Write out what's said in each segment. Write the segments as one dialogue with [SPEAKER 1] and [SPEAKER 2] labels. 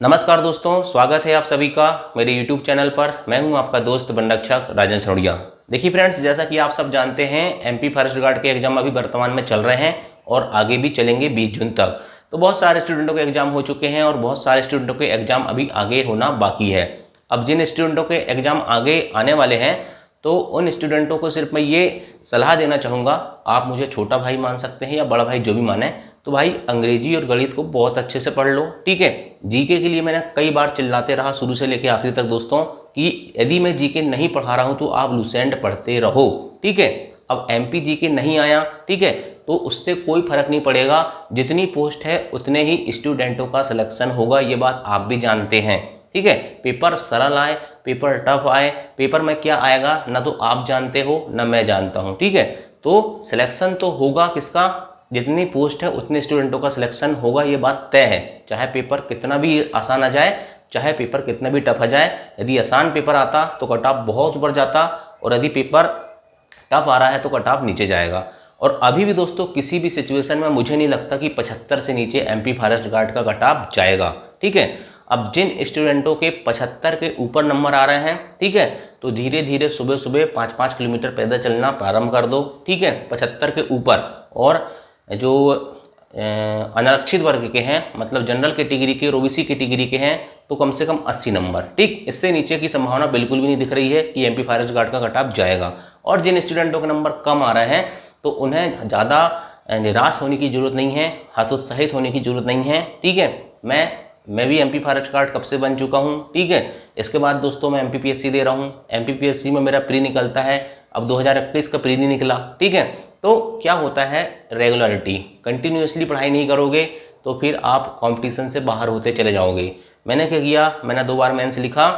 [SPEAKER 1] नमस्कार दोस्तों, स्वागत है आप सभी का मेरे YouTube चैनल पर। मैं हूं आपका दोस्त बनरक्षक राजन सरोड़िया। देखिए फ्रेंड्स, जैसा कि आप सब जानते हैं MP फॉरेस्ट गार्ड के एग्जाम अभी वर्तमान में चल रहे हैं और आगे भी चलेंगे 20 जून तक। तो बहुत सारे स्टूडेंटों के एग्जाम हो चुके हैं और बहुत सारे स्टूडेंटों के एग्जाम अभी आगे होना बाकी है। अब जिन स्टूडेंटों के एग्जाम आगे आने वाले हैं तो उन स्टूडेंटों को सिर्फ मैं ये सलाह देना चाहूँगा, आप मुझे छोटा भाई मान सकते हैं या बड़ा भाई जो भी माने, तो भाई अंग्रेजी और गणित को बहुत अच्छे से पढ़ लो। ठीक है, जीके के लिए मैंने कई बार चिल्लाते रहा शुरू से लेकर आखिरी तक दोस्तों कि यदि मैं जीके नहीं पढ़ा रहा हूँ तो आप लुसेंट पढ़ते रहो। ठीक है, अब MP जीके नहीं आया, ठीक है, तो उससे कोई फर्क नहीं पड़ेगा। जितनी पोस्ट है उतने ही स्टूडेंटों का सिलेक्शन होगा, ये बात आप भी जानते हैं। ठीक है, पेपर सरल आए, पेपर टफ आए, पेपर में क्या आएगा ना तो आप जानते हो ना मैं जानता हूँ। ठीक है, तो सिलेक्शन तो होगा किसका, जितनी पोस्ट है उतने स्टूडेंटों का सिलेक्शन होगा, ये बात तय है। चाहे पेपर कितना भी आसान आ जाए, चाहे पेपर कितना भी टफ आ जाए। यदि आसान पेपर आता तो कट ऑफ बहुत ऊपर जाता और यदि पेपर टफ आ रहा है तो कट ऑफ नीचे जाएगा। और अभी भी दोस्तों किसी भी सिचुएशन में मुझे नहीं लगता कि 75 से नीचे MP फॉरेस्ट गार्ड का कट ऑफ जाएगा। ठीक है, अब जिन स्टूडेंटों के 75 के ऊपर नंबर आ रहे हैं, ठीक है, तो धीरे धीरे सुबह सुबह 5-5 किलोमीटर पैदल चलना प्रारंभ कर दो। ठीक है, 75 के ऊपर। और जो अनारक्षित वर्ग के हैं, मतलब जनरल कैटेगरी के और OBC कैटेगरी के हैं, तो कम से कम 80 नंबर। ठीक, इससे नीचे की संभावना बिल्कुल भी नहीं दिख रही है कि MP फॉरेस्ट गार्ड का कट ऑफ जाएगा। और जिन स्टूडेंटों के नंबर कम आ रहे हैं तो उन्हें ज़्यादा निराश होने की ज़रूरत नहीं है, हतोत्साहित होने की ज़रूरत नहीं है। ठीक है, मैं भी MP फॉरेस्ट गार्ड कब से बन चुका हूँ। ठीक है, इसके बाद दोस्तों मैं MPPSC दे रहा हूँ। MPPSC में मेरा प्री निकलता है, अब 2021 का प्री नहीं निकला। ठीक है, तो क्या होता है, रेगुलरिटी, कंटिन्यूसली पढ़ाई नहीं करोगे तो फिर आप कंपटीशन से बाहर होते चले जाओगे। मैंने क्या किया, मैंने 2 बार मेंस लिखा,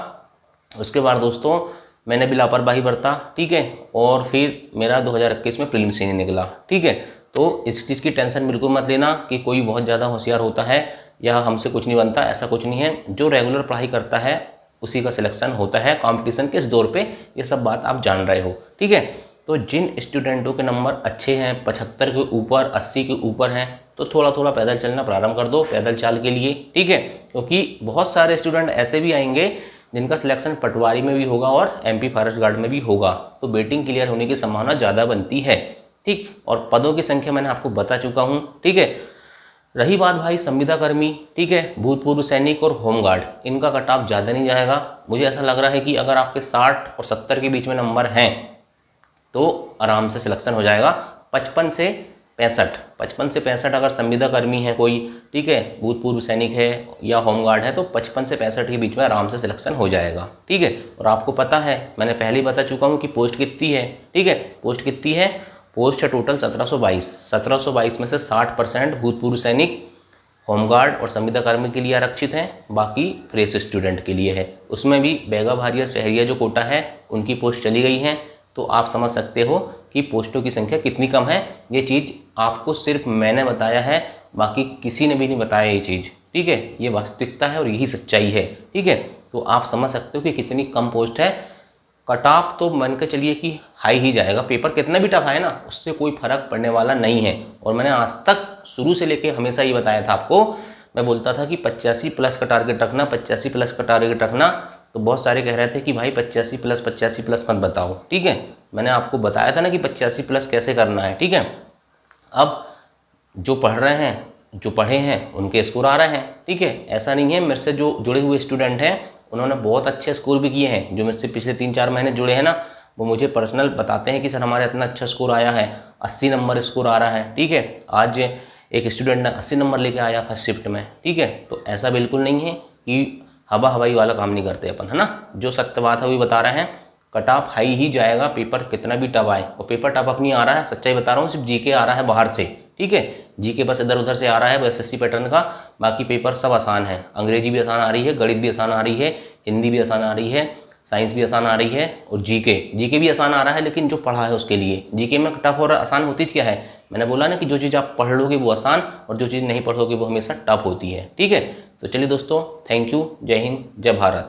[SPEAKER 1] उसके बाद दोस्तों मैंने भी लापरवाही बरता। ठीक है, और फिर मेरा 2021 में प्रीलिम्स ही नहीं निकला। ठीक है, तो इस चीज़ की टेंशन बिल्कुल मत लेना कि कोई बहुत ज़्यादा होशियार होता है या हमसे कुछ नहीं बनता, ऐसा कुछ नहीं है। जो रेगुलर पढ़ाई करता है उसी का सिलेक्शन होता है कंपटीशन के इस दौर पे, ये सब बात आप जान रहे हो। ठीक है, तो जिन स्टूडेंटों के नंबर अच्छे हैं, 75 के ऊपर, 80 के ऊपर हैं, तो थोड़ा थोड़ा पैदल चलना प्रारंभ कर दो, पैदल चाल के लिए। ठीक है, क्योंकि बहुत सारे स्टूडेंट ऐसे भी आएंगे जिनका सिलेक्शन पटवारी में भी होगा और MP फॉरेस्ट गार्ड में भी होगा, तो वेटिंग क्लियर होने की संभावना ज़्यादा बनती है। ठीक, और पदों की संख्या मैंने आपको बता चुका हूँ। ठीक है, रही बात भाई संविदा कर्मी, ठीक है, भूतपूर्व सैनिक और होमगार्ड, इनका कट ऑफ ज़्यादा नहीं जाएगा। मुझे ऐसा लग रहा है कि अगर आपके 60 और 70 के बीच में नंबर हैं तो आराम से सिलेक्शन हो जाएगा। 55 से 65 अगर संविदा कर्मी है कोई, ठीक है, भूतपूर्व सैनिक है या होमगार्ड है, तो 55 से 65 के बीच में आराम से सिलेक्शन हो जाएगा। ठीक है, और आपको पता है, मैंने पहले ही बता चुका हूँ कि पोस्ट कितनी है। ठीक है, पोस्ट कितनी है, पोस्ट है टोटल 1722 में से 60% भूतपूर्व सैनिक, होमगार्ड और संविदा कर्मी के लिए आरक्षित हैं, बाकी फ्रेश स्टूडेंट के लिए है। उसमें भी बैगा भारिया शहरिया जो कोटा है उनकी पोस्ट चली गई हैं, तो आप समझ सकते हो कि पोस्टों की संख्या कितनी कम है। ये चीज़ आपको सिर्फ मैंने बताया है, बाकी किसी ने भी नहीं बताया ये चीज़। ठीक है, ये वास्तविकता है और यही सच्चाई है। ठीक है, तो आप समझ सकते हो कि कितनी कम पोस्ट है। कट ऑफ तो मान के चलिए कि हाई ही जाएगा, पेपर कितना भी टफ आए ना, उससे कोई फर्क पड़ने वाला नहीं है। और मैंने आज तक शुरू से लेके हमेशा ये बताया था आपको, मैं बोलता था कि 85 प्लस का टारगेट रखना, 85 प्लस का टारगेट रखना। तो बहुत सारे कह रहे थे कि भाई 85 प्लस मत बताओ। ठीक है, मैंने आपको बताया था ना कि 85 प्लस कैसे करना है। ठीक है, अब जो पढ़ रहे हैं, जो पढ़े हैं, उनके स्कोर आ रहे हैं। ठीक है, ऐसा नहीं है, मेरे से जो जुड़े हुए स्टूडेंट हैं उन्होंने बहुत अच्छे स्कोर भी किए हैं। जो मेरे से पिछले 3-4 महीने जुड़े हैं ना, वो मुझे पर्सनल बताते हैं कि सर हमारे इतना अच्छा स्कोर आया है, 80 नंबर स्कोर आ रहा है। ठीक है, आज एक स्टूडेंट ने 80 नंबर लेके आया फर्स्ट शिफ्ट में। ठीक है, तो ऐसा बिल्कुल नहीं है कि हवाई वाला काम नहीं करते अपन, है ना। जो सत्य बात है वही बता रहे हैं। कट ऑफ हाई ही जाएगा, पेपर कितना भी टफ आए। और पेपर टफ अपनी आ रहा है, सच्चाई बता रहा हूँ, सिर्फ जीके आ रहा है बाहर से। ठीक है, जीके बस इधर उधर से आ रहा है, वो SSC पैटर्न का, बाकी पेपर सब आसान है। अंग्रेजी भी आसान आ रही है, गणित भी आसान आ रही है, हिंदी भी आसान आ रही है, साइंस भी आसान आ रही है, और जीके भी आसान आ रहा है। लेकिन जो पढ़ा है उसके लिए जीके में टफ और आसान होती क्या है, मैंने बोला ना कि जो चीज़ आप पढ़ लोगे वो आसान, और जो चीज़ नहीं पढ़ोगे वो हमेशा टफ होती है। ठीक है, तो चलिए दोस्तों, थैंक यू, जय हिंद, जय भारत।